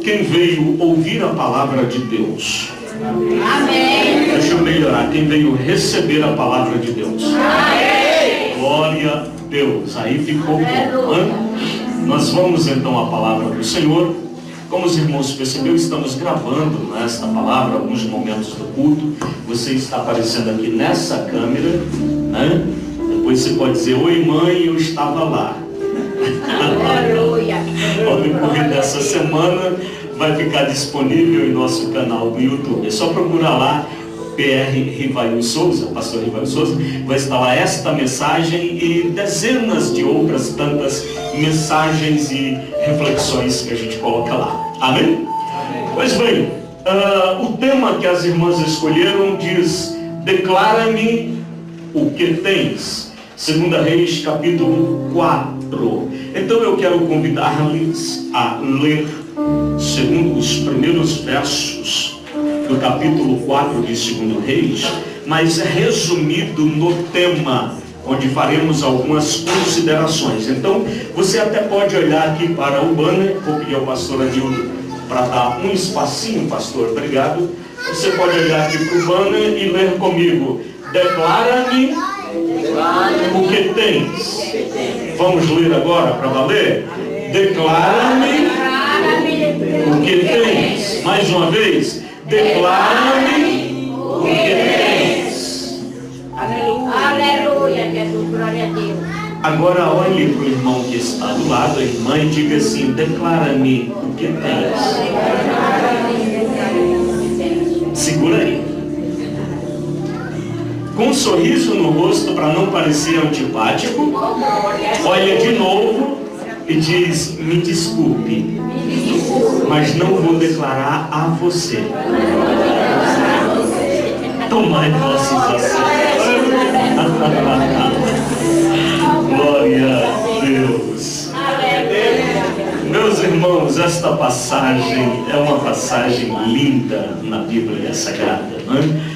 quem veio ouvir a palavra de Deus? Amém. Deixa eu melhorar. Quem veio receber a palavra de Deus? Amém. Glória a Deus. Aí ficou bom. Nós vamos então à palavra do Senhor. Como os irmãos perceberam, estamos gravando esta palavra, alguns momentos do culto. Você está aparecendo aqui nessa câmera, né? Depois você pode dizer: oi mãe, eu estava lá. Aleluia. Ao decorrer dessa semana vai ficar disponível em nosso canal do YouTube. É só procurar lá PR Rivail Souza, pastor Rivail Souza. Vai estar lá esta mensagem e dezenas de outras tantas mensagens e reflexões que a gente coloca lá. Amém? Amém. Pois bem, o tema que as irmãs escolheram diz: declara-me o que tens. 2 Reis, capítulo 4. Então eu quero convidar-lhes a ler segundo os primeiros versos do capítulo 4 de 2 Reis, mas resumido no tema, onde faremos algumas considerações. Então, você até pode olhar aqui para o banner. Vou pedir ao pastor Adildo para dar um espacinho, pastor, obrigado. Você pode olhar aqui para o banner e ler comigo: declara-me o que tens. Vamos ler agora para valer? Declara-me o que tens. Mais uma vez: declara-me o que tens. Aleluia, Jesus, glória a Deus. Agora olhe para o irmão que está do lado, a irmã, e diga assim: declara-me o que tens. Segura aí. Com um sorriso no rosto para não parecer antipático, olha de novo e diz: me desculpe, mas não vou declarar a você. Tomai vossos assentos. Glória a Deus. Meus irmãos, esta passagem é uma passagem linda na Bíblia Sagrada, não é?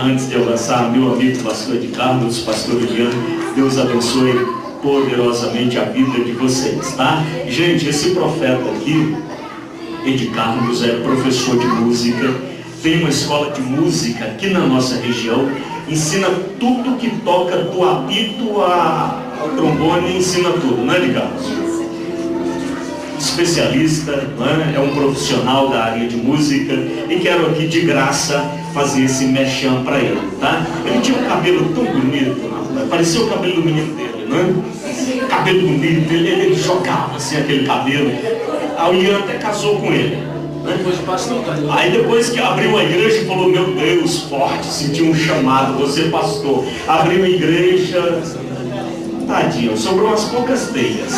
Antes de avançar, meu amigo pastor de Carlos, pastor Juliano, Deus abençoe poderosamente a vida de vocês, tá? Gente, esse profeta aqui, Ed Carlos, é professor de música, tem uma escola de música aqui na nossa região, ensina tudo que toca, do apito ao trombone, ensina tudo, não é, Ed Carlos? Especialista, não é? É um profissional da área de música, e quero aqui de graça fazer esse mexão para ele, tá? Ele tinha um cabelo tão bonito, parecia o cabelo do menino dele, né? Cabelo bonito, ele jogava assim aquele cabelo. A Ian até casou com ele, né? Aí depois que abriu a igreja, falou: meu Deus, forte, sentiu um chamado, você pastor. Abriu a igreja, tadinho, sobrou umas poucas teias.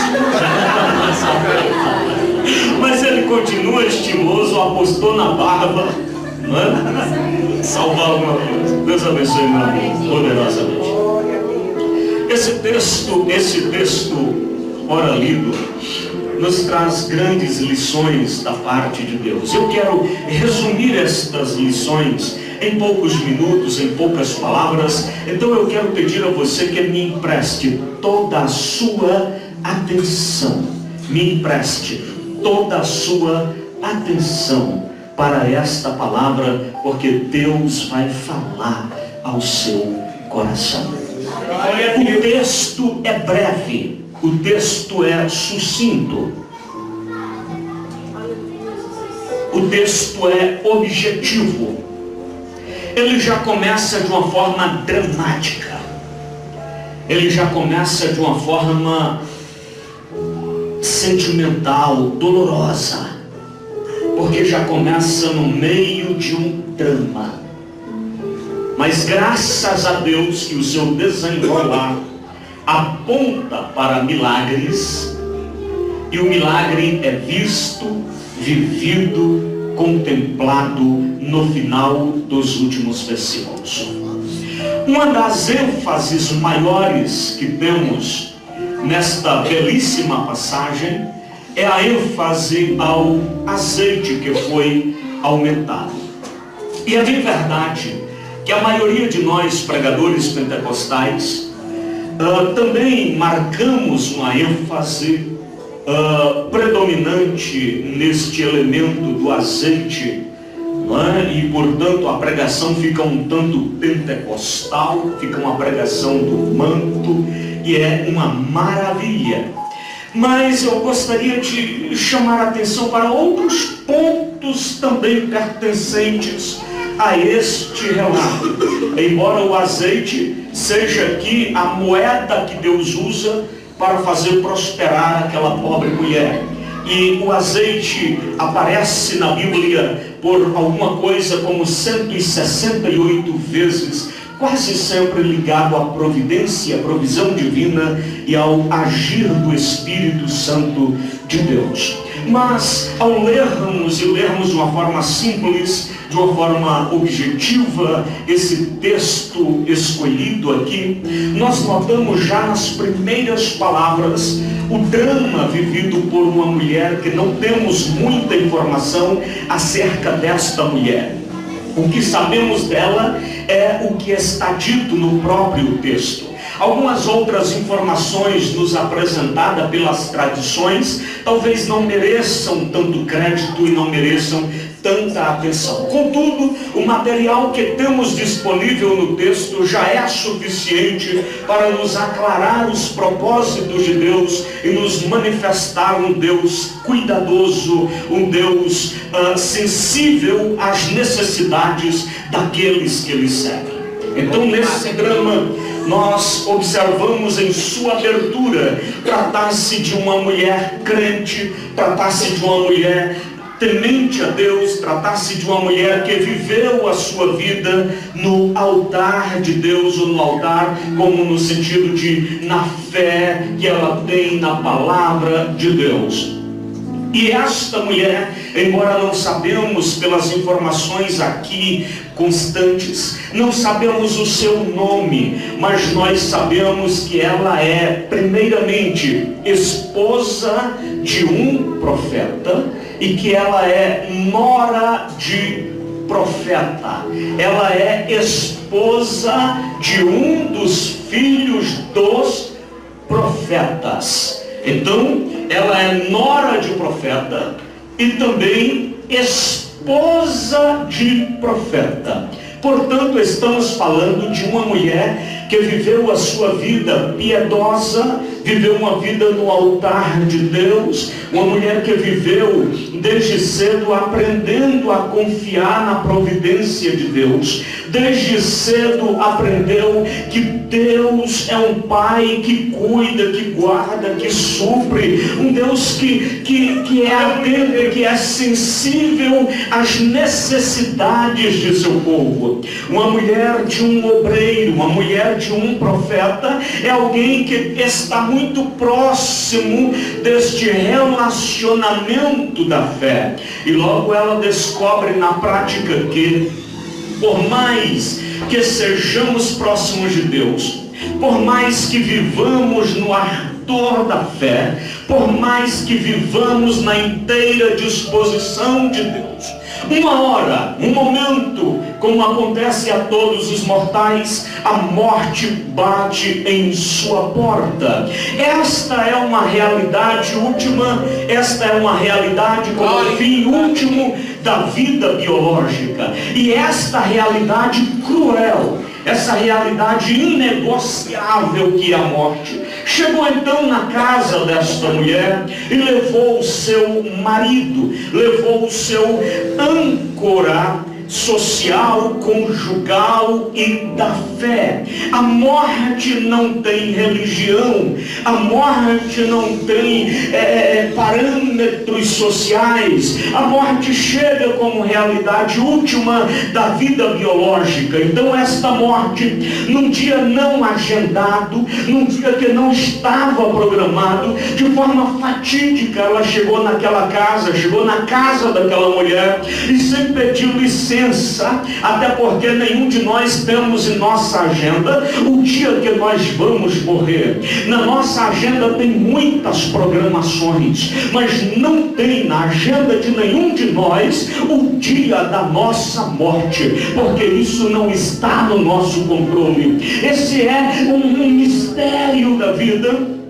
Mas ele continua estiloso, apostou na barba, não é? Salvar alguma coisa. Deus abençoe, meu amigo, poderosamente. Esse texto, ora lido, nos traz grandes lições da parte de Deus. Eu quero resumir estas lições em poucos minutos, em poucas palavras. Então eu quero pedir a você que me empreste toda a sua atenção. Me empreste toda a sua atenção para esta palavra, porque Deus vai falar ao seu coração. O texto é breve, o texto é sucinto, o texto é objetivo. Ele já começa de uma forma dramática, ele já começa de uma forma sentimental, dolorosa, porque já começa no meio de um drama. Mas graças a Deus que o seu desenrolar aponta para milagres, e o milagre é visto, vivido, contemplado no final dos últimos versículos. Uma das ênfases maiores que temos nesta belíssima passagem é a ênfase ao azeite que foi aumentado. E é bem verdade que a maioria de nós, pregadores pentecostais, também marcamos uma ênfase predominante neste elemento do azeite, não é? E portanto a pregação fica um tanto pentecostal, fica uma pregação do manto, e é uma maravilha. Mas eu gostaria de chamar a atenção para outros pontos também pertencentes a este relato. Embora o azeite seja aqui a moeda que Deus usa para fazer prosperar aquela pobre mulher, e o azeite aparece na Bíblia por alguma coisa como 168 vezes, quase sempre ligado à providência, à provisão divina e ao agir do Espírito Santo de Deus. Mas ao lermos de uma forma simples, de uma forma objetiva, esse texto escolhido aqui, nós notamos já nas primeiras palavras o drama vivido por uma mulher que não temos muita informação acerca desta mulher. O que sabemos dela é o que está dito no próprio texto. Algumas outras informações nos apresentadas pelas tradições talvez não mereçam tanto crédito e não mereçam tanta atenção. Contudo, o material que temos disponível no texto já é suficiente para nos aclarar os propósitos de Deus e nos manifestar um Deus cuidadoso, um Deus sensível às necessidades daqueles que Ele serve. Então, nesse drama, nós observamos em sua abertura tratar-se de uma mulher crente, tratar-se de uma mulher temente a Deus, tratar-se de uma mulher que viveu a sua vida no altar de Deus, ou no altar como no sentido de na fé que ela tem na palavra de Deus. E esta mulher, embora não sabemos pelas informações aqui constantes, não sabemos o seu nome, mas nós sabemos que ela é, primeiramente, esposa de um profeta e que ela é nora de profeta. Ela é esposa de um dos filhos dos profetas. Então, ela é nora de profeta e também esposa de profeta. Portanto, estamos falando de uma mulher que viveu a sua vida piedosa, viveu uma vida no altar de Deus, uma mulher que viveu desde cedo aprendendo a confiar na providência de Deus. Desde cedo aprendeu que Deus é um Pai que cuida, que guarda, que supre, um Deus que é atento, que é sensível às necessidades de seu povo. Uma mulher de um obreiro, uma mulher de um profeta, é alguém que está muito próximo deste relacionamento da fé. E logo ela descobre na prática que, por mais que sejamos próximos de Deus, por mais que vivamos no ardor da fé, por mais que vivamos na inteira disposição de Deus, uma hora, um momento, como acontece a todos os mortais, a morte bate em sua porta. Esta é uma realidade última, esta é uma realidade como fim último da vida biológica. E esta realidade cruel, essa realidade inegociável que é a morte, chegou então na casa desta mulher e levou o seu marido, levou o seu âncora social, conjugal e da fé. A morte não tem religião, a morte não tem parâmetros sociais, a morte chega como realidade última da vida biológica. Então esta morte, num dia não agendado, num dia que não estava programado, de forma fatídica, ela chegou naquela casa, chegou na casa daquela mulher e sem pedir licença, até porque nenhum de nós temos em nossa agenda o dia que nós vamos morrer. Na nossa agenda tem muitas programações, mas não tem na agenda de nenhum de nós o dia da nossa morte, porque isso não está no nosso controle. Esse é um mistério da vida.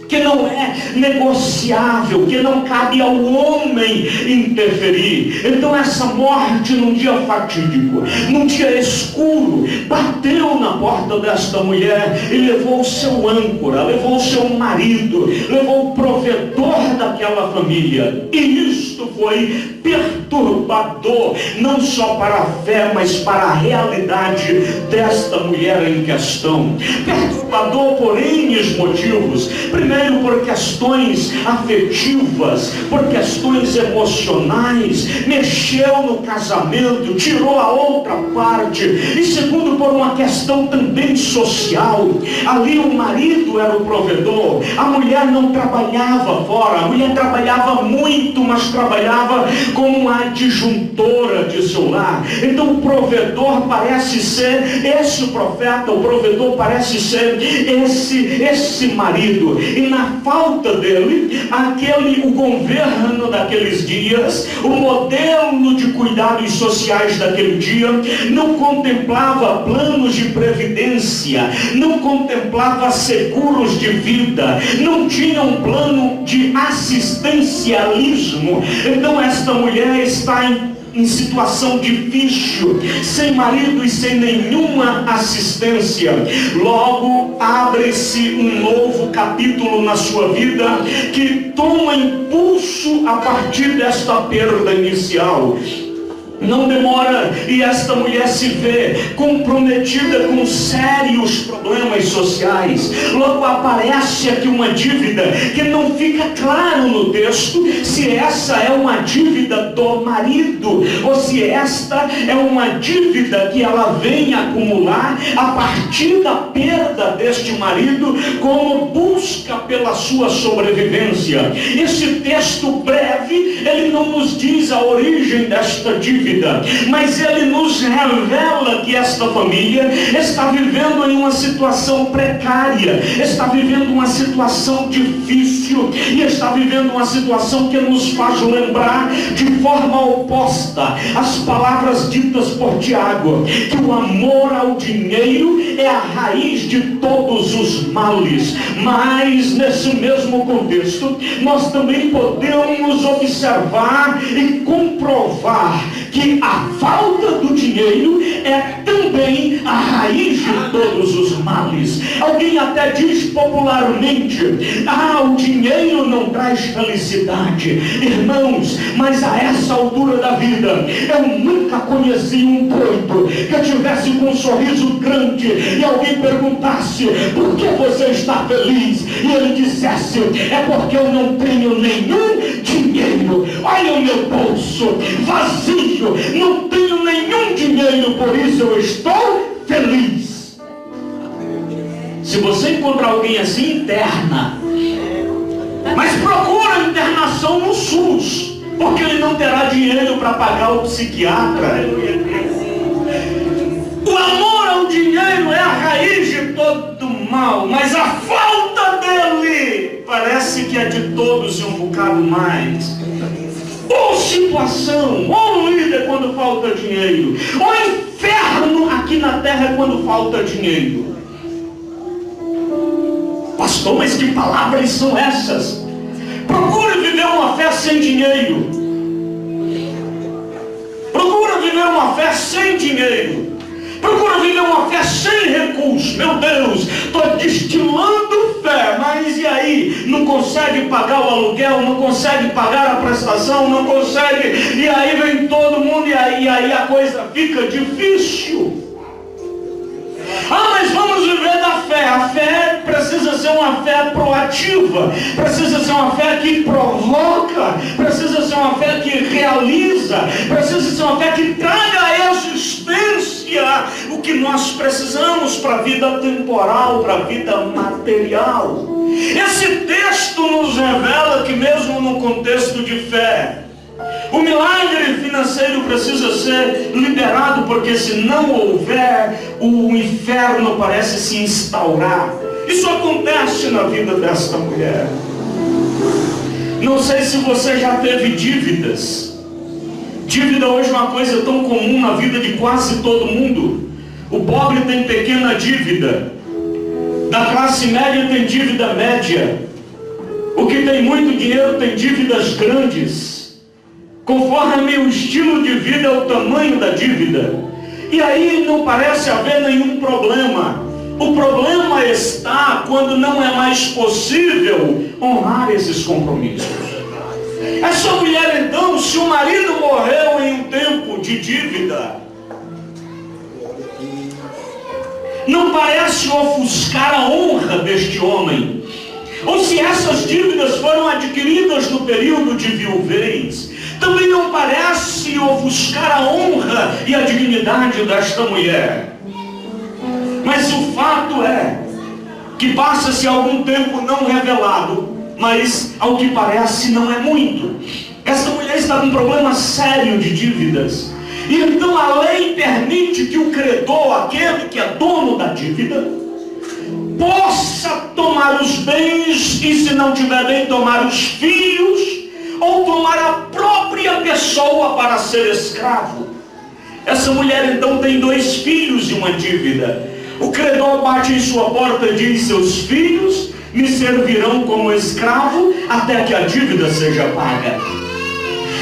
que não é negociável, que não cabe ao homem interferir. Então essa morte, num dia fatídico, num dia escuro, bateu na porta desta mulher e levou o seu âncora, levou o seu marido, levou o provedor daquela família. E isto foi perturbador, não só para a fé, mas para a realidade desta mulher em questão. Perturbador por N motivos. Primeiro, por questões afetivas, por questões emocionais, mexeu no casamento, tirou a outra parte. E segundo, por uma questão também social. Ali o marido era o provedor, a mulher não trabalhava fora, a mulher trabalhava muito, mas trabalhava como uma adjuntora de seu lar. Então o provedor parece ser esse profeta, o provedor parece ser esse marido. E na falta dele, o governo daqueles dias, o modelo de cuidados sociais daquele dia, não contemplava planos de previdência, não contemplava seguros de vida, não tinha um plano de assistencialismo. Então esta mulher está em situação difícil, sem marido e sem nenhuma assistência. Logo abre-se um novo capítulo na sua vida, que toma impulso a partir desta perda inicial. Não demora e esta mulher se vê comprometida com sérios problemas sociais. Logo aparece aqui uma dívida que não fica claro no texto se essa é uma dívida do marido ou se esta é uma dívida que ela vem acumular a partir da perda deste marido como busca pela sua sobrevivência. Esse texto breve, ele não nos diz a origem desta dívida, mas ele nos revela que esta família está vivendo em uma situação precária, está vivendo uma situação difícil e está vivendo uma situação que nos faz lembrar de forma oposta as palavras ditas por Tiago, que o amor ao dinheiro é a raiz de todos os males. Mas nesse mesmo contexto nós também podemos observar e comprovar que a falta do dinheiro é também a raiz de todos os males. Alguém até diz popularmente: o dinheiro não traz felicidade. Irmãos, mas a essa altura da vida, eu nunca conheci um doido que tivesse com um sorriso grande e alguém perguntasse: por que você está feliz? E ele dissesse: é porque eu não tenho nenhum dinheiro. Olha o meu bolso vazio, não tenho nenhum dinheiro, por isso eu estou feliz. Se você encontrar alguém assim, interna. Mas procura internação no SUS, porque ele não terá dinheiro para pagar o psiquiatra. O amor ao dinheiro é a raiz de todo mal, mas a falta dele parece que é de todos e um bocado mais. Ou situação, ou um líder quando falta dinheiro, ou inferno aqui na terra quando falta dinheiro. Pastor, mas que palavras são essas? Procure viver uma fé sem dinheiro. Procura viver uma fé sem dinheiro. Procura viver uma fé sem recursos. Meu Deus, estou destilando fé, mas e aí? Não consegue pagar o aluguel, não consegue pagar a prestação, não consegue, e aí vem todo mundo, e aí a coisa fica difícil. Mas vamos viver da fé. A fé precisa ser uma fé proativa, precisa ser uma fé que provoca, precisa ser uma fé que realiza, precisa ser uma fé que traga à existência o que nós precisamos para a vida temporal, para a vida material. Esse texto nos revela que mesmo no contexto de fé, o milagre financeiro precisa ser liberado, porque se não houver, o inferno parece se instaurar. Isso acontece na vida desta mulher. Não sei se você já teve dívidas. Dívida hoje é uma coisa tão comum na vida de quase todo mundo. O pobre tem pequena dívida, da classe média tem dívida média, O que tem muito dinheiro tem dívidas grandes. Conforme o estilo de vida, é o tamanho da dívida. E aí não parece haver nenhum problema. O problema está quando não é mais possível honrar esses compromissos. Essa mulher, então, se o marido morreu em um tempo de dívida, não parece ofuscar a honra deste homem. Ou se essas dívidas foram adquiridas no período de viuvez, também não parece ofuscar a honra e a dignidade desta mulher. Mas o fato é que passa-se algum tempo não revelado, mas ao que parece não é muito. Essa mulher está com um problema sério de dívidas. E então a lei permite que o credor, aquele que é dono da dívida, possa tomar os bens e, se não tiver bem, tomar os filhos, ou tomar a própria pessoa para ser escravo. Essa mulher então tem 2 filhos e uma dívida. O credor bate em sua porta e diz: seus filhos me servirão como escravo até que a dívida seja paga.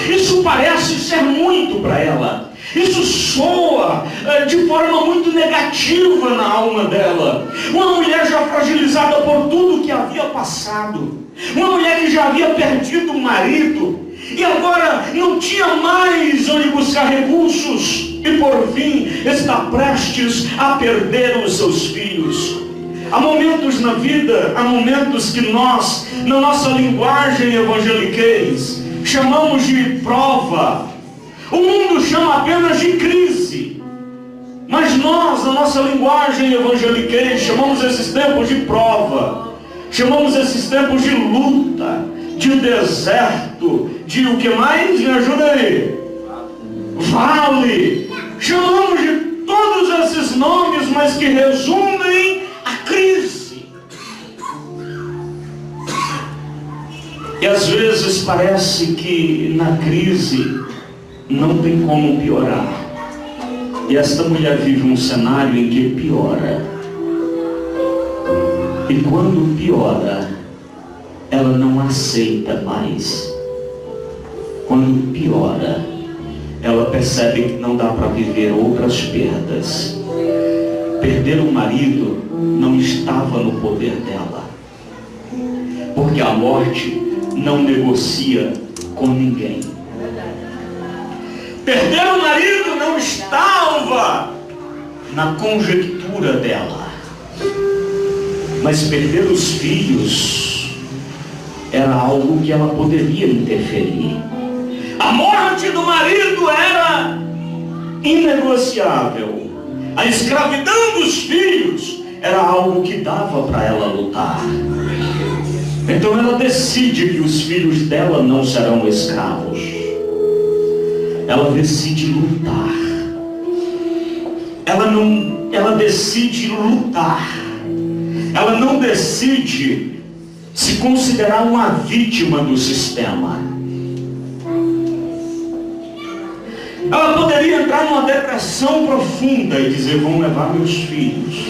Isso parece ser muito para ela. Isso soa de forma muito negativa na alma dela. Uma mulher já fragilizada por tudo que havia passado. Uma mulher que já havia perdido o marido e agora não tinha mais onde buscar recursos. E por fim está prestes a perder os seus filhos. Há momentos na vida, há momentos que nós, na nossa linguagem evangeliquez, chamamos de prova. O mundo chama apenas de crise. Mas nós, na nossa linguagem evangeliquez, chamamos esses tempos de prova. Chamamos esses tempos de luta, de deserto, de o que mais? Me ajuda aí. Vale. Chamamos de todos esses nomes, mas que resumem a crise. E às vezes parece que na crise não tem como piorar. E esta mulher vive um cenário em que piora. E quando piora, ela não aceita mais. Quando piora, ela percebe que não dá para viver outras perdas. Perder o marido não estava no poder dela, porque a morte não negocia com ninguém. Perder o marido não estava na conjectura dela, mas perder os filhos era algo que ela poderia interferir. A morte do marido era inegociável. A escravidão dos filhos era algo que dava para ela lutar. Então ela decide que os filhos dela não serão escravos. Ela decide lutar. Ela decide lutar. Ela não decide se considerar uma vítima do sistema. Ela poderia entrar numa depressão profunda e dizer: vão levar meus filhos.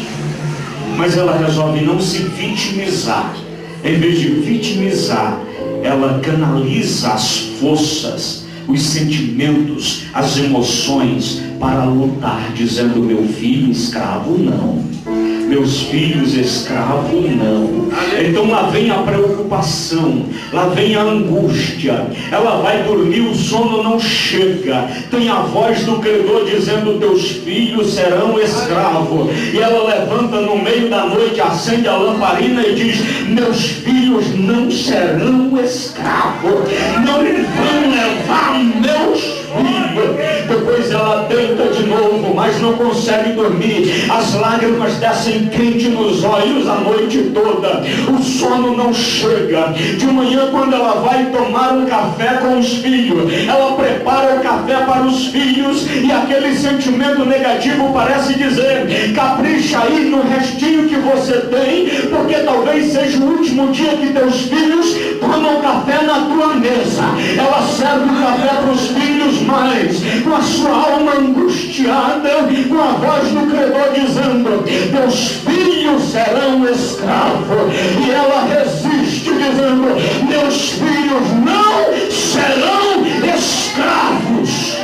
Mas ela resolve não se vitimizar. Em vez de vitimizar, ela canaliza as forças, os sentimentos, as emoções para lutar, dizendo: meu filho escravo não, meus filhos escravo não. Então lá vem a preocupação, lá vem a angústia. Ela vai dormir, o sono não chega. Tem a voz do credor dizendo: teus filhos serão escravos. E ela levanta no meio da noite, acende a lamparina e diz: meus filhos não serão escravos, não vão levar meus filhos. Depois ela deita de novo, mas não consegue dormir. As lágrimas descem quente nos olhos a noite toda. O sono não chega. De manhã, quando ela vai tomar um café com os filhos, ela prepara o café para os filhos e aquele sentimento negativo parece dizer: capricha aí no restinho que você tem, porque talvez seja o último dia que teus filhos tomam café na tua mesa. Ela serve o café para os filhos, mas com a sua alma angustiada, com a voz do credor dizendo: teus filhos serão escravos. E ela resiste, dizendo: meus filhos não serão escravos.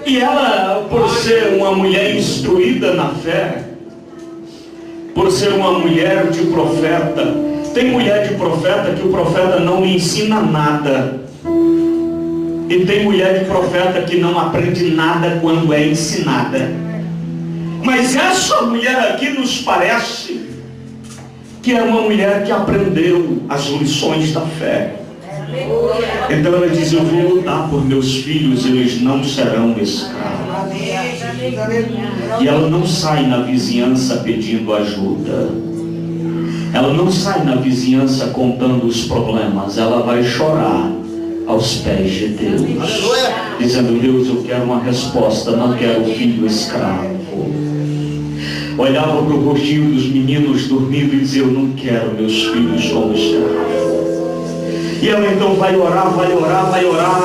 E ela, por ser uma mulher instruída na fé, por ser uma mulher de profeta, tem mulher de profeta que o profeta não lhe ensina nada, e tem mulher de profeta que não aprende nada quando é ensinada. Mas essa mulher aqui nos parece que é uma mulher que aprendeu as lições da fé. Então ela diz: eu vou lutar por meus filhos, eles não serão escravos. E ela não sai na vizinhança pedindo ajuda. Ela não sai na vizinhança contando os problemas. Ela vai chorar aos pés de Deus, dizendo: Deus, eu quero uma resposta, não quero filho escravo. Olhava para o rostinho dos meninos dormindo e dizia: eu não quero meus filhos como escravos. E ela então vai orar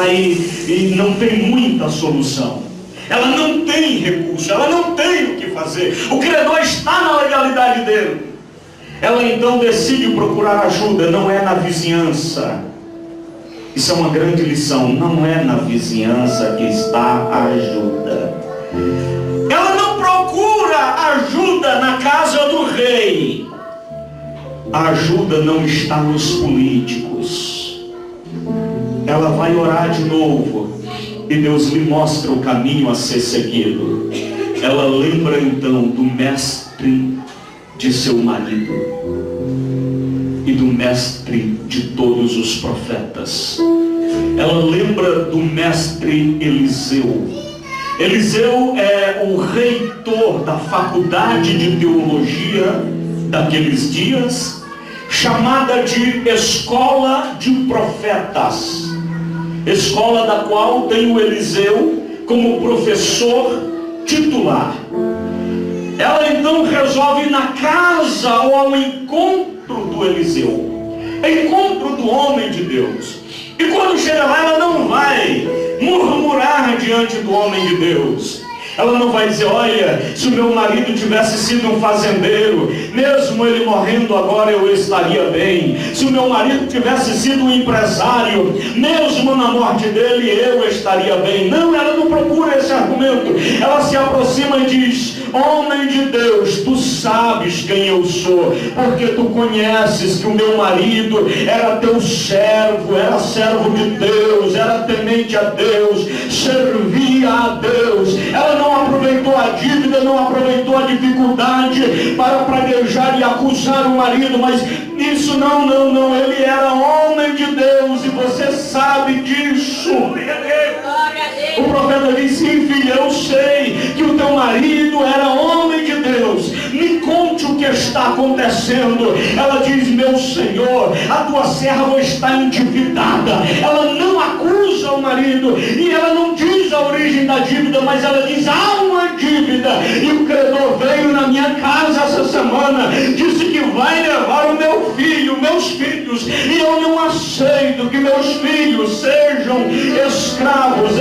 e não tem muita solução. Ela não tem recurso, ela não tem o que fazer. O credor está na legalidade dele. Ela então decide procurar ajuda, não é na vizinhança. Isso é uma grande lição, não é na vizinhança que está a ajuda. Ela não procura ajuda na casa do rei. A ajuda não está nos políticos. Ela vai orar de novo e Deus lhe mostra o caminho a ser seguido. Ela lembra então do mestre de seu marido e do mestre de todos os profetas. Ela lembra do mestre Eliseu. Eliseu é o reitor da faculdade de teologia daqueles dias, chamada de escola de profetas, escola da qual tem o Eliseu como professor titular. Ela então resolve ir na casa ou ao encontro do Eliseu, encontro do homem de Deus. E quando chega lá, ela não vai murmurar diante do homem de Deus. Ela não vai dizer: olha, se o meu marido tivesse sido um fazendeiro, mesmo ele morrendo agora eu estaria bem. Se o meu marido tivesse sido um empresário, mesmo na morte dele eu estaria bem. Não, ela não procura esse argumento. Ela se aproxima e diz: homem de Deus, tu sabes quem eu sou, porque tu conheces que o meu marido era teu servo, era servo de Deus, era temente a Deus, servia a Deus. Ela não aproveitou a dívida, não aproveitou a dificuldade para praguejar e acusar o marido, mas isso não, ele era homem de Deus e você sabe disso. O profeta disse: sim, filha, eu sei que o teu marido era homem de Deus, me conte o que está acontecendo. Ela diz: meu senhor, a tua serva está endividada. Ela não acusa o marido e ela não diz a origem da dívida, mas ela diz: há uma dívida e o credor veio na minha casa essa semana, disse que vai levar o meu filho, meus filhos, e eu não aceito que meus filhos sejam escravos.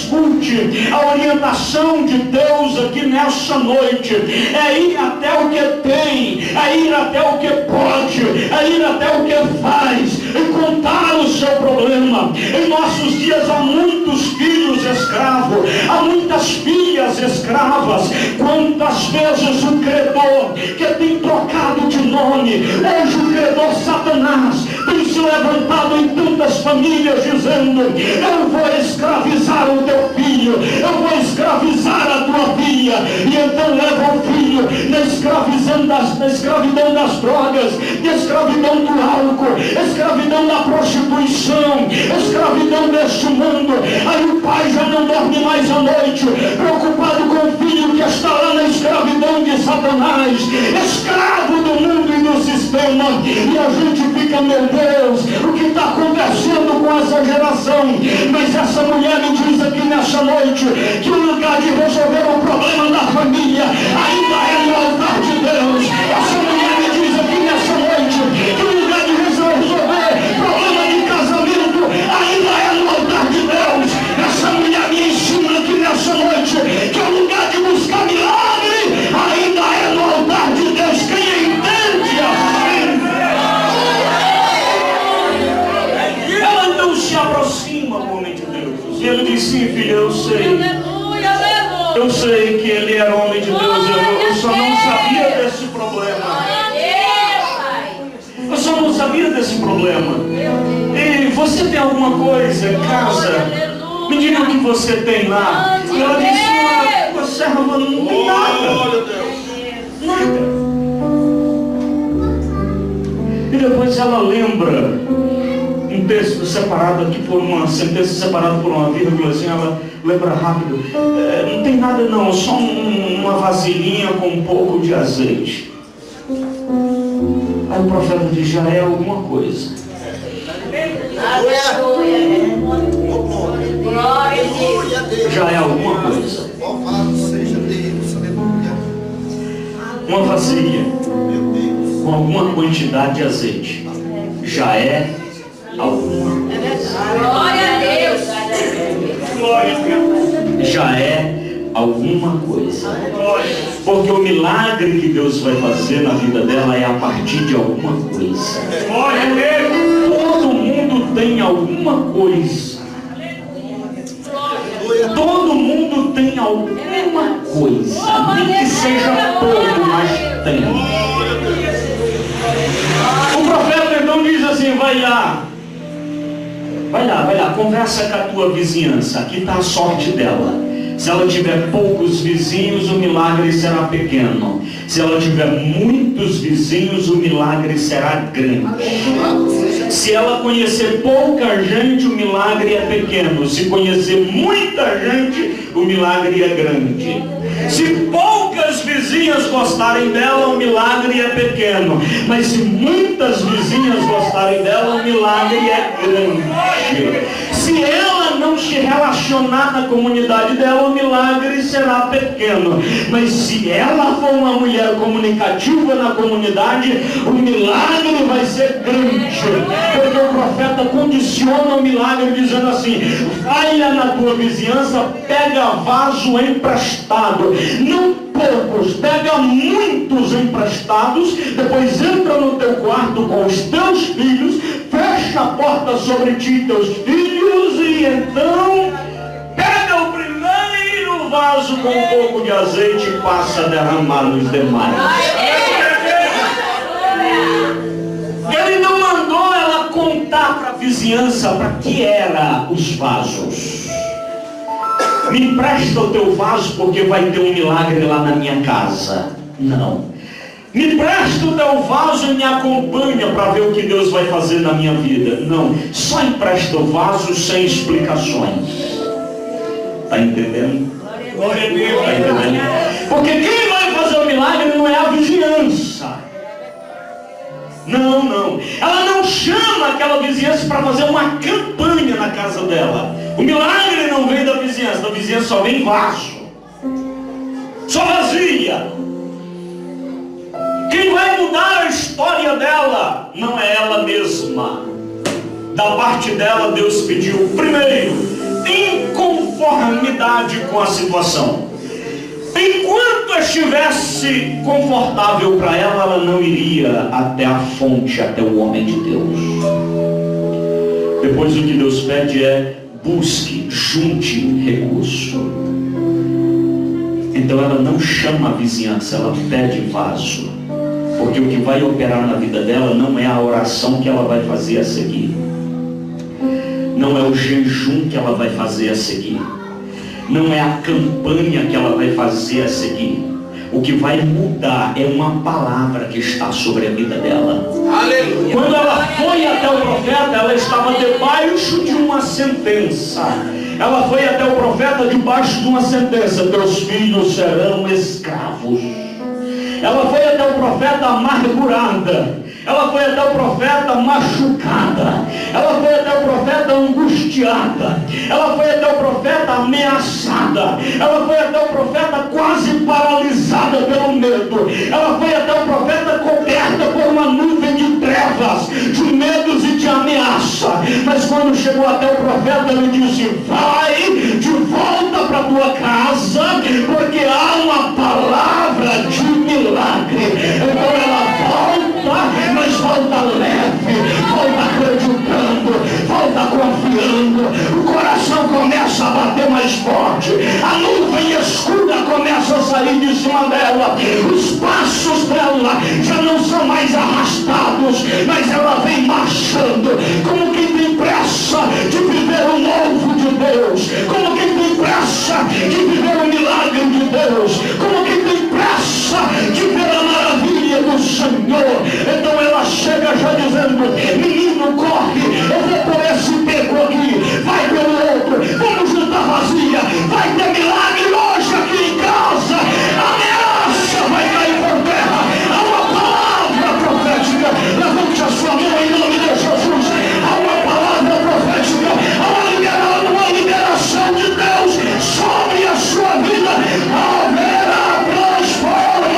Escute, a orientação de Deus aqui nessa noite é ir até o que tem, é ir até o que pode, é ir até o que faz e contar o seu problema. Em nossos dias há muitos filhos escravos, há muitas filhas escravas. Quantas vezes o credor que tem trocado de nome, hoje o credor Satanás tem se levantado em tantas famílias dizendo: eu vou escravizar o teu filho, eu vou escravizar a tua filha. E então leva o filho na escravidão das drogas, na escravidão do álcool, escravidão da prostituição, escravidão deste mundo. Aí o pai já não dorme mais à noite, preocupado com o filho que está lá na escravidão de Satanás, escravo do mundo e do sistema. E a gente fica: meu Deus, o que está acontecendo com essa geração? Mas essa mulher me diz aqui nessa noite que o lugar de resolver o problema da família ainda é no altar de Deus. Essa mulher me diz aqui nessa noite que o lugar de resolver problema de casamento ainda é no altar de Deus. Essa mulher me ensina aqui nessa noite que o lugar de buscar milagre ainda é no altar de Deus. Quem entende ama o homem de Deus. E ele disse: sim, filha, eu sei. Aleluia, aleluia. Eu sei que ele era homem de Deus. Eu só não sabia desse problema. Eu só não sabia desse problema. E você tem alguma coisa em casa? Me diga o que você tem lá. E ela disse: tua serva não tem nada. Nada. E depois ela lembra um texto separado aqui por uma sentença separada por uma vírgula, assim, ela lembra rápido. Não tem nada não, só uma vasilhinha com um pouco de azeite. Aí o profeta diz: já é alguma coisa. Aleluia. Glória a Deus. Já é alguma coisa. Louvado seja Deus, aleluia. Uma vasilha Meu Deus. com alguma quantidade de azeite já é alguma. Glória a Deus. Já é alguma coisa. Porque o milagre que Deus vai fazer na vida dela é a partir de alguma coisa. Todo mundo tem alguma coisa. Todo mundo tem alguma coisa. Nem que seja pouco, mas tem. O profeta então diz assim: vai lá, conversa com a tua vizinhança. Aqui está a sorte dela. Se ela tiver poucos vizinhos, o milagre será pequeno. Se ela tiver muitos vizinhos, o milagre será grande. Se ela conhecer pouca gente, o milagre é pequeno. Se conhecer muita gente, o milagre é grande. Se poucas vizinhas gostarem dela, o milagre é pequeno. Mas se muitas vizinhas gostarem dela, o milagre é grande. Se ela não se relacionar na comunidade dela, o milagre será pequeno. Mas se ela for uma mulher comunicativa na comunidade, o milagre vai ser grande. Porque o profeta condiciona o milagre dizendo assim: vai na tua vizinhança, pega vaso emprestado. Não poucos, pega muitos emprestados, depois entra no teu quarto com os teus filhos, fecha a porta sobre ti e teus filhos, e então pega o primeiro vaso com um pouco de azeite e passa a derramar nos demais. Ele não mandou ela contar para a vizinhança para que era os vasos. Me empresta o teu vaso porque vai ter um milagre lá na minha casa. Não. Me empresta o teu vaso e me acompanha para ver o que Deus vai fazer na minha vida. Não. Só empresta o vaso sem explicações. Está entendendo? Glória a Deus. Tá entendendo? Porque quem vai fazer o milagre não é a vizinhança. Não. Ela não chama aquela vizinhança para fazer uma campanha na casa dela. O milagre não vem da vizinhança só vem vaso. Só vazia. Quem vai mudar a história dela não é ela mesma. Da parte dela, Deus pediu, primeiro, inconformidade com a situação. Enquanto estivesse confortável para ela, ela não iria até a fonte, até o homem de Deus. Depois o que Deus pede é: busque, junte recurso. Então ela não chama a vizinhança, ela pede vaso. Porque o que vai operar na vida dela não é a oração que ela vai fazer a seguir. Não é o jejum que ela vai fazer a seguir. Não é a campanha que ela vai fazer a seguir. O que vai mudar é uma palavra que está sobre a vida dela. Aleluia. Quando ela foi até o profeta, ela estava debaixo de uma sentença. Ela foi até o profeta debaixo de uma sentença: teus filhos serão escravos. Ela foi até o profeta amargurada. Ela foi até o profeta machucada. Ela foi até o profeta angustiada. Ela foi até o profeta ameaçada. Ela foi até o profeta quase paralisada pelo medo. Ela foi até o profeta coberta por uma nuvem de trevas, de medos e de ameaça. Mas quando chegou até o profeta, ele disse: vai de volta para tua casa, porque há uma palavra de milagre. Então ela volta, mas volta leve, volta acreditando, volta volta confiando, o coração começa a bater mais forte, a nuvem escura começa a sair de cima dela, os passos dela já não são mais arrastados, mas ela vem marchando, como quem tem pressa de viver o novo de Deus, como quem tem pressa de viver o milagre de Deus, como quem tem pressa de ver a maravilha do Senhor. Então ela chega já dizendo: menino, corre, eu vou por esse beco aqui, vai pelo outro, vamos juntar vazia, vai ter milagre hoje aqui em casa, a ameaça vai cair por terra. Há uma palavra profética, levante a sua mão em nome de Jesus. Há uma palavra profética, há uma liberação de Deus sobre a sua vida. Haverá transformação.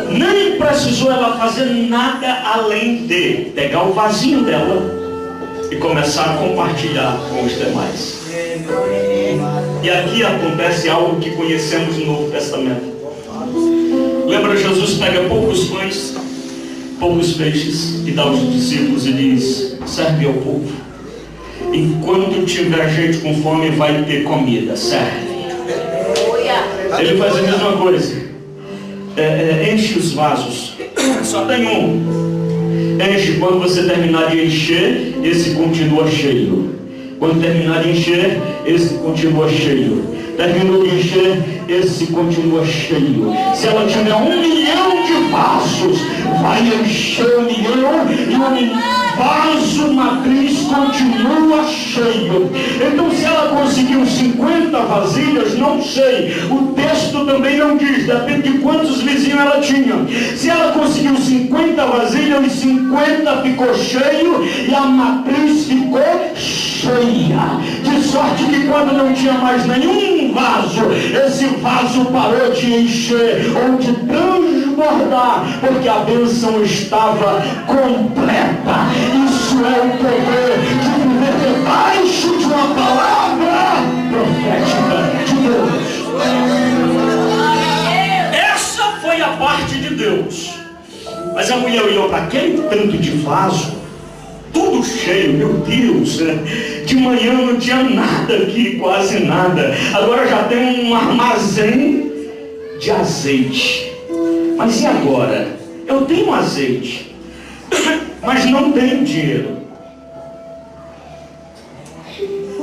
Nem precisou ela fazer nada além de pegar o vasinho dela e começar a compartilhar com os demais. E aqui acontece algo que conhecemos no Novo Testamento. Lembra, Jesus pega poucos pães, poucos peixes e dá aos discípulos e diz: serve ao povo. Enquanto tiver gente com fome, vai ter comida, serve. Ele faz a mesma coisa. Enche os vasos, só tem um. Enche, quando você terminar de encher, esse continua cheio. Quando terminar de encher, esse continua cheio. Terminou de encher, esse continua cheio. Se ela tiver 1 milhão de vasos, vai encher 1 milhão e o vaso matriz continua cheio. Então, se ela conseguiu 50 vasilhas, não sei, o texto também não diz, depende de quantos vizinhos ela tinha. Se ela conseguiu 50 vasilhas, os 50 ficou cheio e a matriz ficou cheia, de sorte que quando não tinha mais nenhum vaso, esse vaso parou de encher ou de transbordar, porque a bênção estava completa. Isso é o poder de viver debaixo de uma palavra profética de Deus. Essa foi a parte de Deus. Mas a mulher olhou para aquele tanto de vaso, tudo cheio, meu Deus, de manhã não tinha nada aqui, quase nada. Agora já tem um armazém de azeite. Mas e agora? Eu tenho azeite, mas não tenho dinheiro.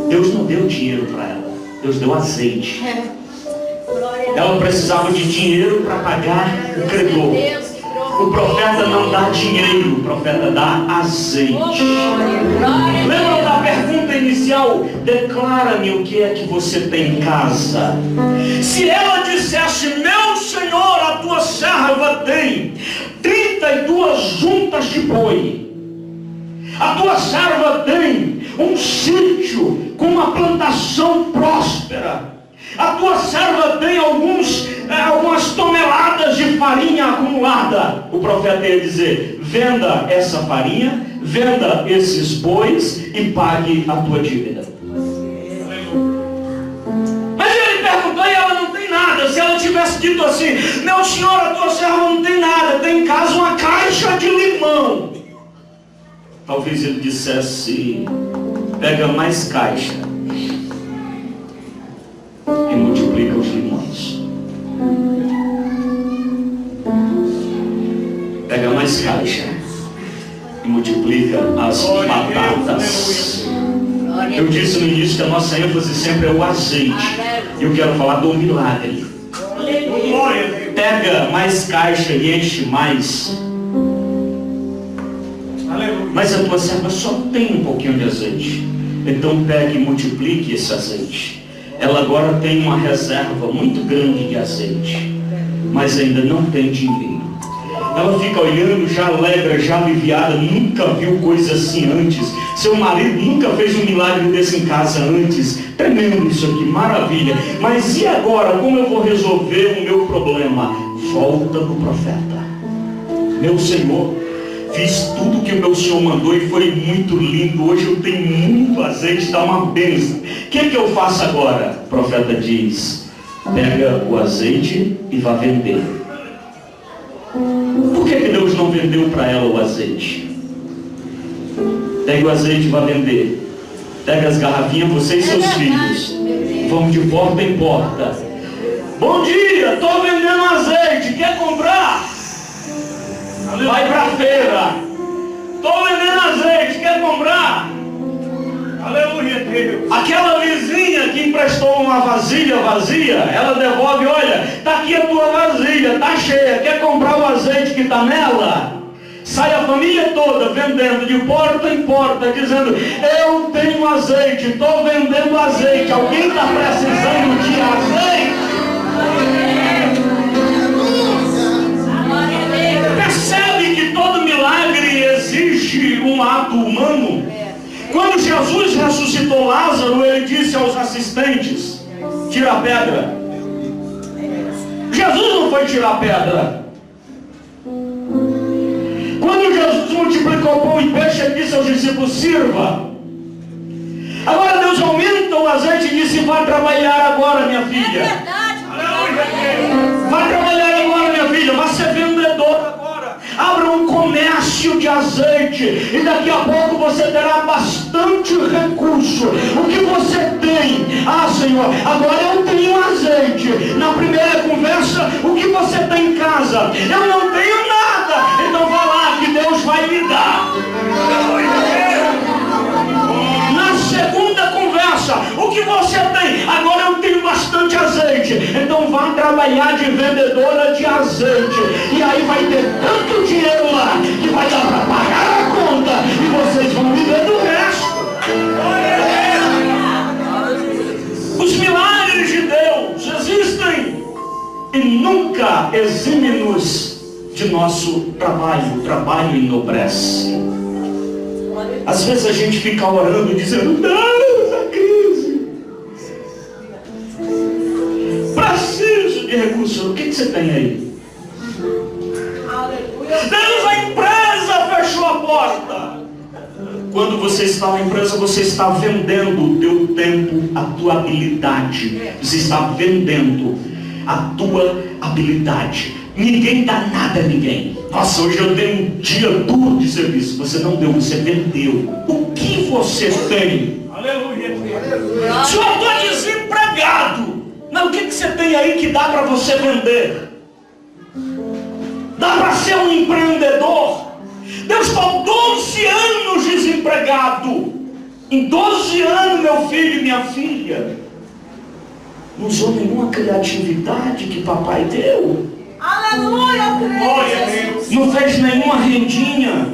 Deus não deu dinheiro para ela, Deus deu azeite. Ela precisava de dinheiro para pagar o credor. O profeta não dá dinheiro, o profeta dá azeite. Lembra da pergunta inicial? Declara-me o que é que você tem em casa. Se ela dissesse: meu Senhor, a tua serva tem 32 juntas de boi, a tua serva tem um sítio com uma plantação próspera, a tua serva tem algumas toneladas de farinha acumulada, o profeta ia dizer: venda essa farinha, venda esses bois e pague a tua dívida. Mas ele perguntou e ela não tem nada. Se ela tivesse dito assim: meu senhor, a tua serva não tem nada, tem em casa uma caixa de limão, talvez ele dissesse: pega mais caixa e multiplica os limões. Pega mais caixa e multiplica as batatas. Eu disse no início que a nossa ênfase sempre é o azeite. E eu quero falar do milagre. Pega mais caixa e enche mais. Mas a tua serva só tem um pouquinho de azeite. Então pegue e multiplique esse azeite. Ela agora tem uma reserva muito grande de azeite, mas ainda não tem dinheiro. Ela fica olhando, já alegre, já aliviada, nunca viu coisa assim antes. Seu marido nunca fez um milagre desse em casa antes. Tremendo isso aqui, maravilha. Mas e agora, como eu vou resolver o meu problema? Volta para o profeta. Meu Senhor, fiz tudo que o meu Senhor mandou e foi muito lindo. Hoje eu tenho muito azeite, está uma bênção. O que é que eu faço agora? O profeta diz: pega o azeite e vá vender. Por que Deus não vendeu para ela o azeite? Pega o azeite e vai vender. Pega as garrafinhas, você e seus filhos. Vão de porta em porta. Bom dia, estou vendendo azeite, quer comprar? Vai para a feira. Estou vendendo azeite, quer comprar? Aleluia, Deus. Aquela vizinha que emprestou uma vasilha vazia, ela devolve, olha, está aqui a tua vasilha, está cheia, quer comprar o azeite que está nela? Sai a família toda vendendo de porta em porta, dizendo, eu tenho azeite, estou vendendo azeite. Alguém está precisando de azeite? Percebe que todo milagre exige um ato humano? Quando Jesus ressuscitou Lázaro, ele disse aos assistentes, tira a pedra. Jesus não foi tirar a pedra. Quando Jesus multiplicou pão e peixe, ele disse aos discípulos, sirva. Agora Deus aumenta o azeite e disse, vai trabalhar agora, minha filha. É verdade. Vai trabalhar agora, minha filha, vai ser vendedor agora. Abra um comércio de azeite e daqui a pouco você terá bastante recurso. O que você tem? Ah, Senhor, agora eu tenho azeite. Na primeira conversa, o que você tem em casa? Eu não tenho nada. Então vá lá que Deus vai me dar. Na segunda conversa, o que você tem? Agora eu tenho bastante azeite. Então vá trabalhar de vendedora de azeite. E aí vai ter tanto dinheiro lá que vai dar para pagar a conta e vocês vão viver do resto. Os milagres de Deus existem e nunca exime-nos de nosso trabalho. O trabalho enobrece. Às vezes a gente fica orando dizendo, Deus, a crise, preciso de recursos. O que você tem aí? Deus, a empresa fechou a porta. Quando você está na empresa, você está vendendo o teu tempo, a tua habilidade. Você está vendendo a tua habilidade. Ninguém dá nada a ninguém. Nossa, hoje eu dei um dia duro de serviço. Você não deu, você vendeu. O que você tem? Aleluia. Se eu estou desempregado, mas o que você tem aí que dá para você vender? Dá para ser um empreendedor? Deus está 12 anos desempregado. Em 12 anos, meu filho e minha filha, não usou nenhuma criatividade que papai deu. Aleluia, Glória a Deus. Não fez nenhuma rendinha.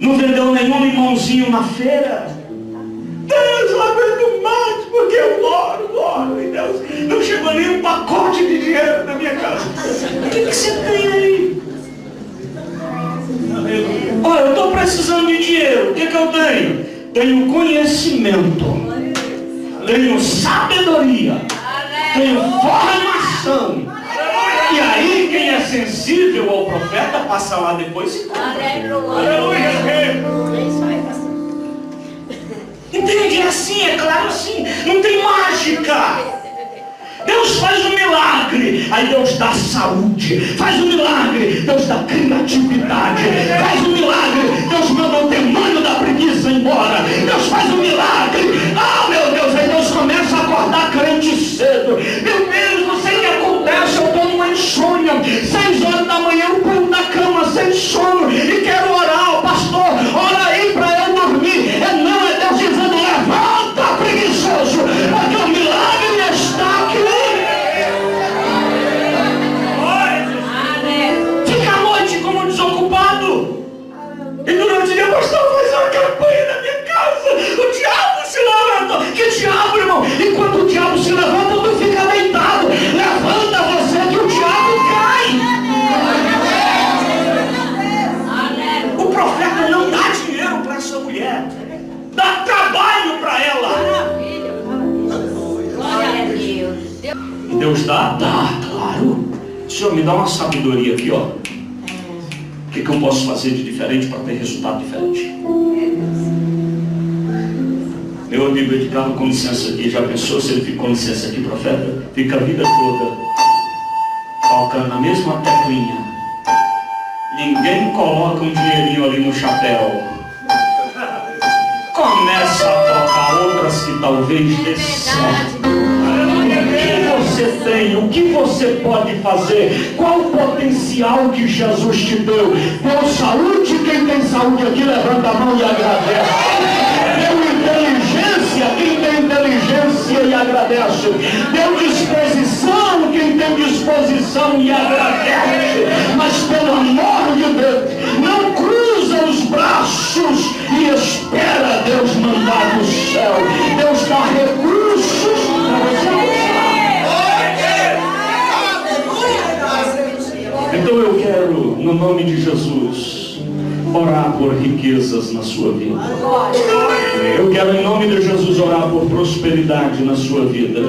Não vendeu nenhum limãozinho na feira. Deus, eu aguento mais porque eu oro. E Deus, não chegou nem um pacote de dinheiro na minha casa. O que você tem aí? Olha, eu estou precisando de dinheiro. O que eu tenho? Tenho conhecimento. Tenho sabedoria. Tenho formação. E aí quem é sensível ao profeta passa lá depois e compra. Aleluia. Entende? É assim, é claro assim. Não tem mágica. Deus faz um milagre, aí Deus dá saúde. Faz um milagre, Deus dá criatividade. Faz um milagre, Deus manda o demônio da preguiça embora. Deus faz um milagre. Ah, meu Deus, aí Deus começa a acordar crente cedo. Meu Deus, não sei o que acontece, eu estou numa insônia. 6 horas da manhã eu pulo da cama sem sono e quero orar. O pastor, ora aí para eu dormir. Não, é Deus dizendo, levanta, preguiçoso, porque o milagre está aqui. Fica à noite como desocupado. E durante o dia, pastor, faz uma campanha na minha casa. O diabo se levanta. Que diabo, irmão? E quando o diabo se levanta, tu fica deitado. Levanta você que o diabo cai. O profeta não dá dinheiro para essa mulher. Dá trabalho para ela. Glória a Deus. E Deus dá? Dá, claro. Senhor, me dá uma sabedoria aqui, ó. O que eu posso fazer de diferente para ter resultado diferente? Meu amigo ele ficava com licença aqui. Já pensou se ele fica com licença aqui, profeta? Fica a vida toda tocando na mesma teclinha. alguém coloca um dinheirinho ali no chapéu, começa a tocar outras que talvez dê certo. O que você tem? O que você pode fazer? Qual o potencial que Jesus te deu? Deu saúde? Quem tem saúde aqui levanta a mão e agradece. Deu inteligência? Quem tem inteligência e agradece. Deu disposição? Quem tem disposição e agradece. Mas pelo amor de Deus, não cruza os braços e espera Deus mandar do céu. Deus dá recursos para você usar. Então eu quero, no nome de Jesus, orar por riquezas na sua vida. Eu quero, em nome de Jesus, orar por prosperidade na sua vida.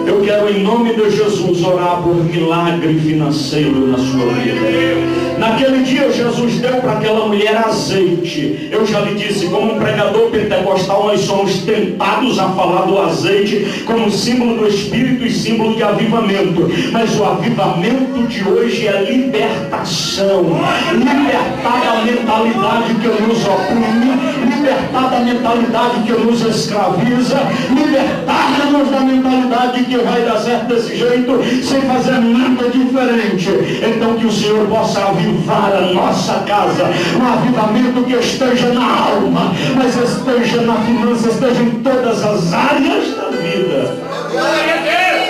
Eu quero, em nome de Jesus, orar por milagre financeiro na sua vida. Naquele dia Jesus deu para aquela mulher azeite. Eu já lhe disse, como um pregador pentecostal, nós somos tentados a falar do azeite como símbolo do Espírito e símbolo de avivamento. Mas o avivamento de hoje é libertação. Libertar da mentalidade que nos oprime, libertar da mentalidade que nos escraviza, libertar-nos da mentalidade que vai dar certo desse jeito, sem fazer nada diferente. Então que o Senhor possa avivar a nossa casa, um avivamento que esteja na alma, mas esteja na finança, esteja em todas as áreas da vida. Glória a Deus!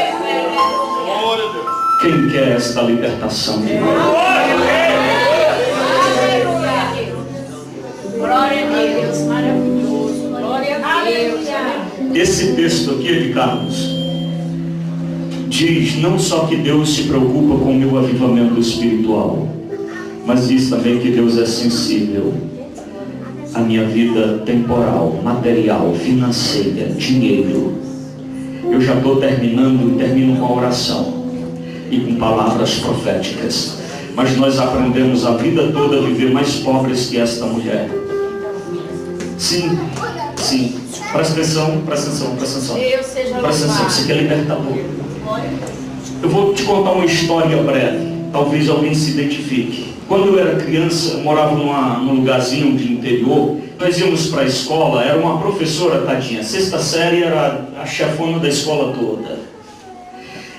Glória a Deus! Quem quer esta libertação de Deus? Glória a Deus, maravilhoso. Glória a Deus. Esse texto aqui de Carlos diz não só que Deus se preocupa com o meu avivamento espiritual, mas diz também que Deus é sensível à minha vida temporal, material, financeira, dinheiro. Eu já estou terminando e termino com a oração e com palavras proféticas. Mas nós aprendemos a vida toda a viver mais pobres que esta mulher. Sim, sim. Presta atenção, presta atenção, presta atenção. Presta atenção, isso aqui é libertador. Eu vou te contar uma história breve. Talvez alguém se identifique. Quando eu era criança, eu morava num lugarzinho de interior. Nós íamos para a escola, era uma professora, tadinha. Sexta série era a chefona da escola toda.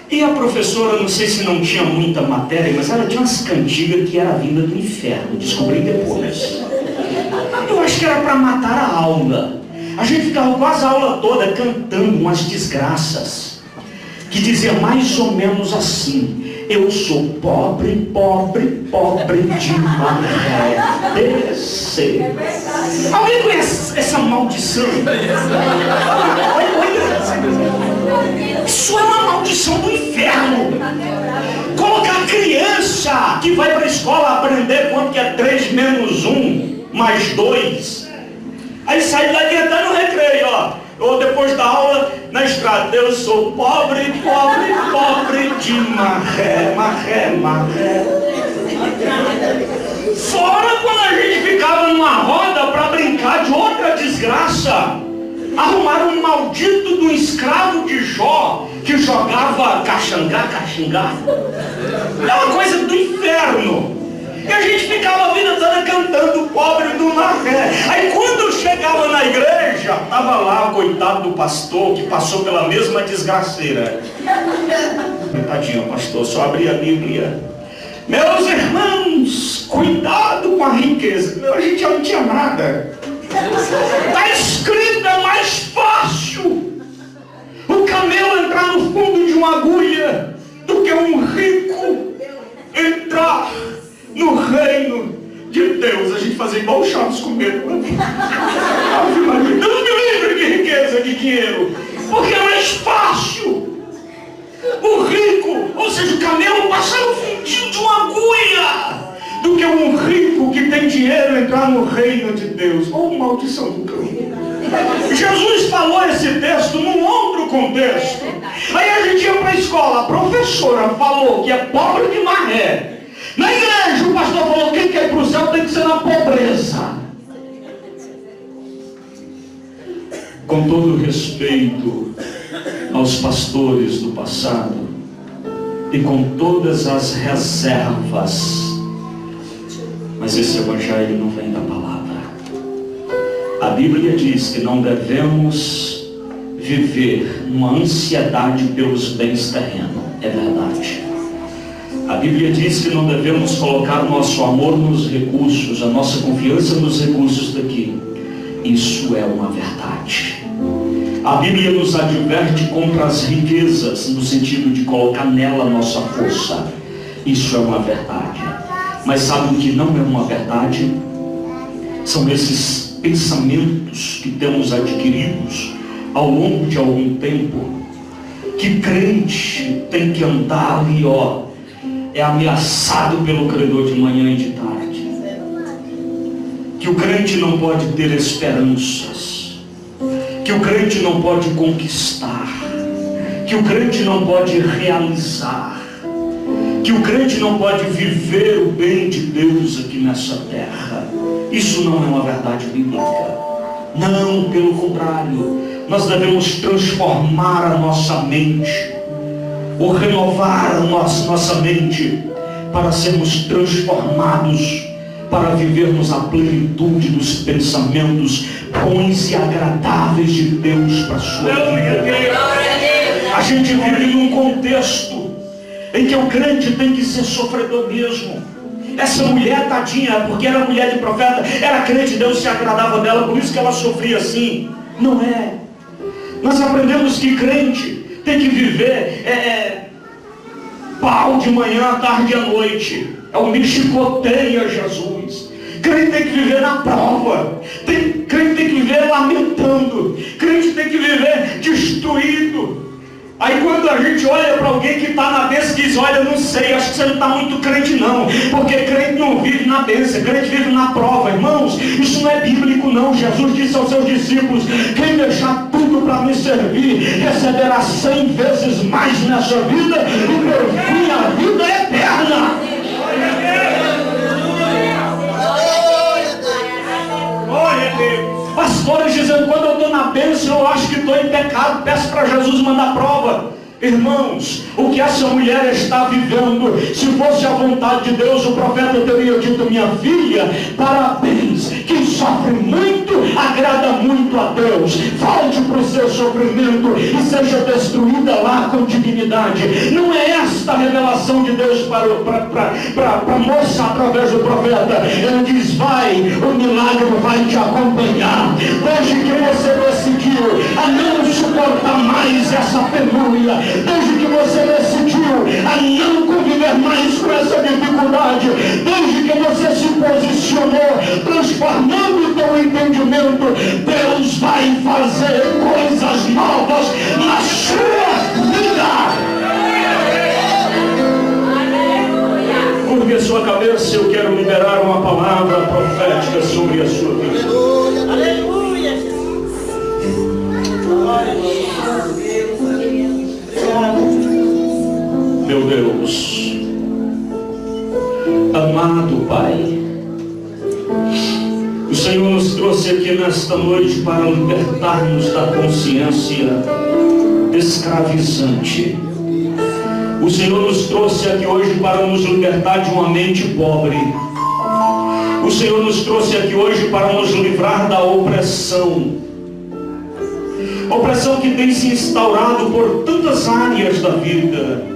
E a professora, não sei se não tinha muita matéria, mas ela tinha umas cantigas que era vinda do inferno. Descobri depois. Eu acho que era para matar a aula. A gente ficava quase a aula toda cantando umas desgraças, que dizia mais ou menos assim: eu sou pobre, pobre, pobre de descer. Alguém conhece essa maldição? Isso é uma maldição do inferno. Colocar a criança que vai para a escola aprender quanto que é 3 menos 1 mais 2. Aí sai lá dentro no recreio, ó. Ou depois da aula, na estrada: eu sou pobre, pobre, pobre de maré, maré, maré. Fora quando a gente ficava numa roda para brincar de outra desgraça. Arrumaram um maldito de um escravo de Jó, que jogava caxangá. É uma coisa do inferno. E a gente ficava a vida toda cantando pobre do maré. Aí quando chegava na igreja, estava lá o coitado do pastor, que passou pela mesma desgraceira. Tadinho, pastor, só abri a Bíblia. Meus irmãos, cuidado com a riqueza. A gente já não tinha nada. Está escrito, é mais fácil o camelo entrar no fundo de uma agulha do que um rico entrar no reino de Deus. A gente fazia igual o Chaves com medo. Deus me livre de riqueza, de dinheiro, porque é mais fácil o rico, ou seja, o camelo, passar no fundinho de uma agulha do que um rico que tem dinheiro entrar no reino de Deus. Oh, maldição do cão. Jesus falou esse texto num outro contexto. Aí a gente ia para a escola, a professora falou que é pobre de maré. Na igreja o pastor falou: quem quer ir para o céu tem que ser na pobreza. Com todo respeito aos pastores do passado e com todas as reservas, Mas esse evangelho não vem da palavra. A Bíblia diz que não devemos viver numa ansiedade pelos bens terrenos. É verdade. A Bíblia diz que não devemos colocar nosso amor nos recursos, a nossa confiança nos recursos daqui. Isso é uma verdade. A Bíblia nos adverte contra as riquezas, no sentido de colocar nela nossa força. Isso é uma verdade. Mas sabe o que não é uma verdade? São esses pensamentos que temos adquiridos ao longo de algum tempo, que crente tem que andar ali, é ameaçado pelo credor de manhã e de tarde, que o crente não pode ter esperanças, que o crente não pode conquistar, que o crente não pode realizar, que o crente não pode viver o bem de Deus aqui nessa terra. Isso não é uma verdade bíblica. Não, pelo contrário, nós devemos transformar a nossa mente, ou renovar a nossa mente, para sermos transformados, para vivermos a plenitude dos pensamentos bons e agradáveis de Deus para a sua vida. A gente vive num contexto em que o crente tem que ser sofredor mesmo. Essa mulher, tadinha, porque era mulher de profeta, era crente, Deus se agradava dela, por isso que ela sofria assim. Não é. Nós aprendemos que crente tem que viver pau de manhã, à tarde e à noite. É o me chicoteia Jesus. Crente tem que viver na prova. Crente tem que viver lamentando. Crente tem que viver destruído. Aí quando a gente olha para alguém que está na bênção, diz: olha, não sei, acho que você não está muito crente não, porque crente não vive na bênção, crente vive na prova. Irmãos, isso não é bíblico não. Jesus disse aos seus discípulos: quem deixar tudo para me servir, receberá 100 vezes mais nessa vida, e por fim a vida eterna. Glória a Deus. Pastores dizendo: quando eu estou na bênção, eu acho que estou em pecado, peço para Jesus mandar prova. Irmãos, o que essa mulher está vivendo, se fosse a vontade de Deus, o profeta teria dito: minha filha, parabéns, quem sofre muito, agrada muito a Deus. Volte para o seu sofrimento e seja destruída lá com dignidade. Não é esta a revelação de Deus para a moça através do profeta. Ele diz: vai, o milagre vai te acompanhar. Desde que você decidiu a não suportar mais essa penúria, desde que você decidiu a não conviver mais com essa dificuldade, desde que você se posicionou, transformando o teu entendimento, Deus vai fazer coisas novas na sua vida. Curve a sua cabeça, eu quero liberar uma palavra profética sobre a sua vida. Aleluia, Jesus. Glória a Deus. Meu Deus, amado Pai, o Senhor nos trouxe aqui nesta noite para libertar-nos da consciência escravizante. O Senhor nos trouxe aqui hoje para nos libertar de uma mente pobre. O Senhor nos trouxe aqui hoje para nos livrar da opressão. Opressão que tem se instaurado por tantas áreas da vida.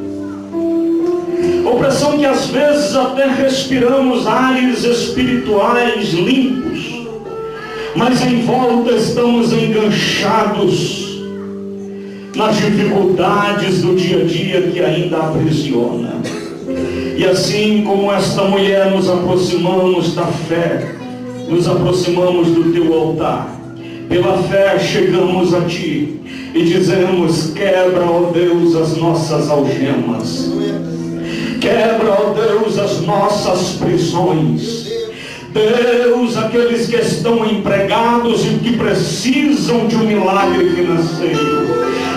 Opressão que às vezes até respiramos ares espirituais limpos, mas em volta estamos enganchados nas dificuldades do dia a dia que ainda aprisiona. E assim como esta mulher, nos aproximamos da fé, nos aproximamos do teu altar. Pela fé chegamos a ti e dizemos: quebra, ó Deus, as nossas algemas. Quebra, ó Deus, as nossas prisões. Deus, aqueles que estão empregados e que precisam de um milagre financeiro,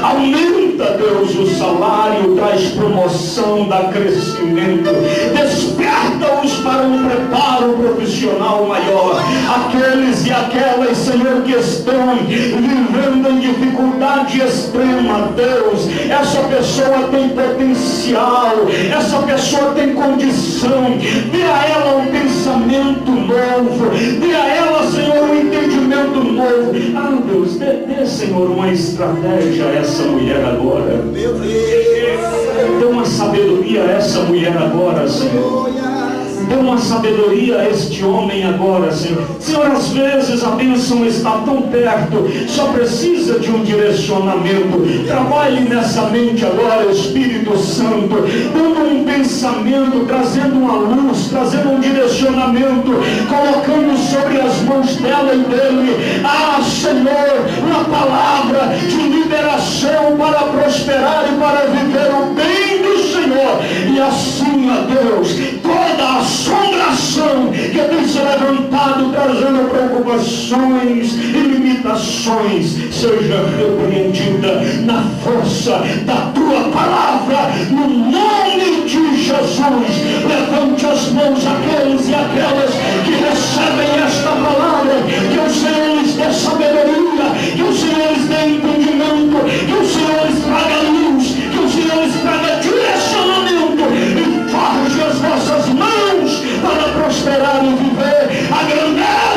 aumenta, Deus, o salário, traz promoção, dá crescimento, desperta-os para um preparo profissional maior. Aqueles e aquelas, Senhor, que estão vivendo em dificuldade extrema, Deus, essa pessoa tem potencial, essa pessoa tem condição, dê a ela um pensamento novo. Ah, Deus, dê, Senhor, uma estratégia a essa mulher agora. Dê uma sabedoria a essa mulher agora, Senhor. Dê uma sabedoria a este homem agora, Senhor. Senhor, às vezes a bênção está tão perto, só precisa de um direcionamento. Trabalhe nessa mente agora, Espírito Santo, dando um pensamento, trazendo uma luz, trazendo um direcionamento, colocando sobre as mãos dela e dele, ah, Senhor, uma palavra de liberação para prosperar e para viver o bem do Senhor. E assim, ó Deus, toda a assombração que tem se levantado, trazendo preocupações e limitações, seja repreendida na força da tua palavra, no nome de Jesus. Levante as mãos aqueles e aquelas que recebem esta palavra, que o Senhor lhes dê sabedoria, que o Senhor lhes dê entendimento, que o Senhor lhes traga luz, que o Senhor lhes traga direcionamento e forge as vossas mãos para prosperar e viver a grandeza